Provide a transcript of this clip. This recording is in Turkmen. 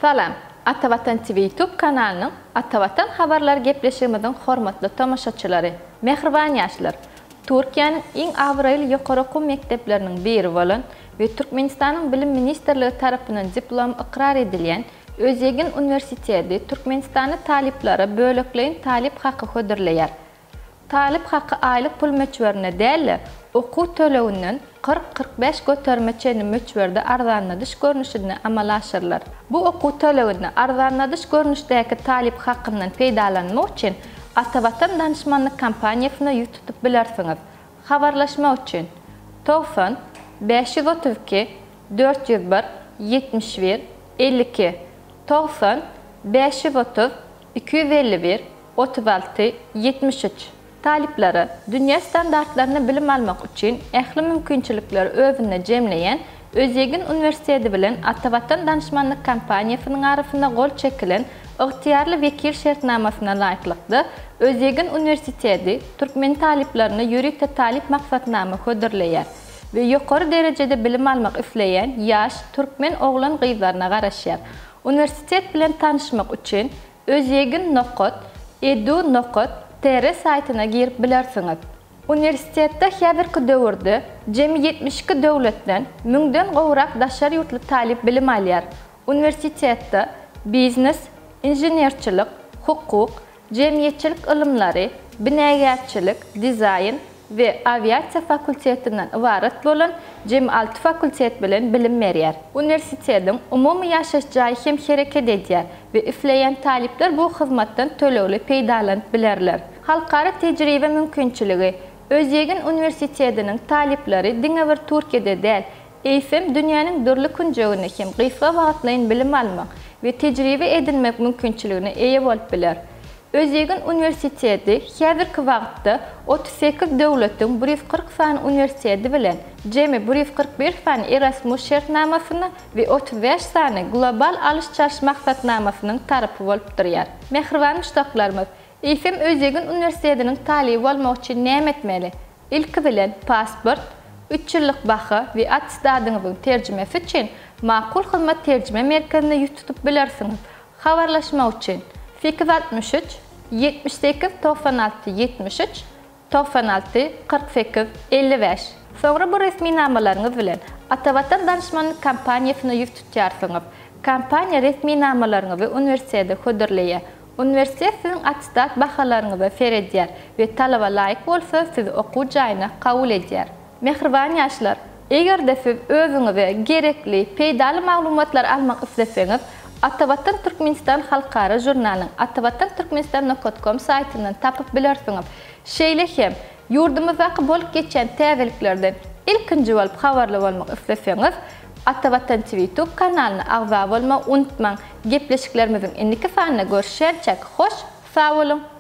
Salam, Atavatan TV YouTube kanalının Atavatan haberler gepleşimizin hormatly tamaşaçylary. Mehriban ýaşlar. Türkiýanyň iň awraýly ýokary okuw mekdepleriniň biri bolan we Türkmenistanyň bilim ministrligi tarapyndan diplom ikrar edilýän Özegin Üniversiteti Türkmenistany taliplary bölekleýin talip haqqy hödürleýär. Talip haqqy aýlyk pul möçberine däl, okuw töleginden 40-45 götermeçeni möçberde arzanladyş görnüşinde amal aşyrlar. Bu okuw töleginde arzanladyş görnüşdäki talip haqqyndan peýdalanmak üçin Atavatan danışmanlyk kampaniýasyna ýütutyp bilersiňiz. Habarlaşma üçin 90 532 401 71 52 90 530 251 36 73 Talipleri, dünya standartlarını bilim almak için ähli mümkinçilikleri özüne jemleýän Özegin Üniversiteti bilen Atavatan danışmanlyk kampaniýasynyň arasynda gol çekilen ıhtiyarly vekil şertnamasyna laýyklykda Özegin Üniversiteti Türkmen taliplerini ýürüte talip maksatnama hödürleýär ve ýokary derejede bilim almak isleýän ýaş türkmen oglan gyzlaryna garaşýar. Üniversitet bilen tanışmak üçin özegin.edu.tr saytyna girip bilersiňiz. Üniversitetde häzirki döwürde jemi 72 döwletden 1000den gowrak daşary ýurtly talip bilim alýar. Üniversitetde biznes, injenerçilik, hukuk, jemgyýetçilik ilmlary, binägerçilik, dizayn ve aviasiýa fakultetinden ibaret bolan jemi 6 fakultet bilen bilim berýär. Üniversitetiň umumy ýaşaş jaýy hem hereket edýär we isleýän talipler bu hyzmatdan tölegli peýdalanyp bilerler. Halkara tejribe mümkinçiligi Özegin Üniversitetiniň talipleri diňe bir Türkiýede däl, eýsem dünýäniň dörli künjegine hem gysga wagtlaýyn bilim almak we tejribe edinmek mümkinçiligine eýe bolup biler. Özegin Üniversiteti häzirki wagtda 38 döwletiň 140 sany üniversiteti bilen jemi 141 sany Erasmus şertnamasyny we 35 sany global alış-çarş maksatnamasynyň tarapy bolup durýar. Mehriban müştaklarymyz, eýsem Özegin Üniversitetiniň talibi bolmak üçin näme etmeli? Ilki bilen pasport, 3 ýyllyk baha we attestadyňyzyň terjimesi üçin makul hyzmat terjime merkezine ýütutyp bilersiňiz. Habarlaşma üçin 863 78 96 73 96 48 55. Soňra bu resmi namalaryňyz bilen Atavatan danışmanlyk kampaniýasyna ýütutýarsyňyz. Kampaniýa resmi namalaryňyzy üniversitede hödürleýär. Üniversitet sizin attestat bahalaryňyzy feredýär we talaba laýyk bolsa sizi okuw jaýyna kabul edýär. Mehriban ýaşlar, eger de siz özüňize gerekli peýdaly maglumatlar almak isleseňiz, Atavatan Türkmenistan halkara jurnalyň atavatanturkmenistan.com saytyndan tapyp bilersiňiz. Şeýle hem ýurdumyzdaky bolup geçen täzeliklerden ilkinji bolup habarly bolmak isleseňiz, Atavatan TV YouTube kanalyna agza bolma unutmaň. Gepleşiklerimiziň indiki sanyna görüşýärçek. Hoş, sag bolun.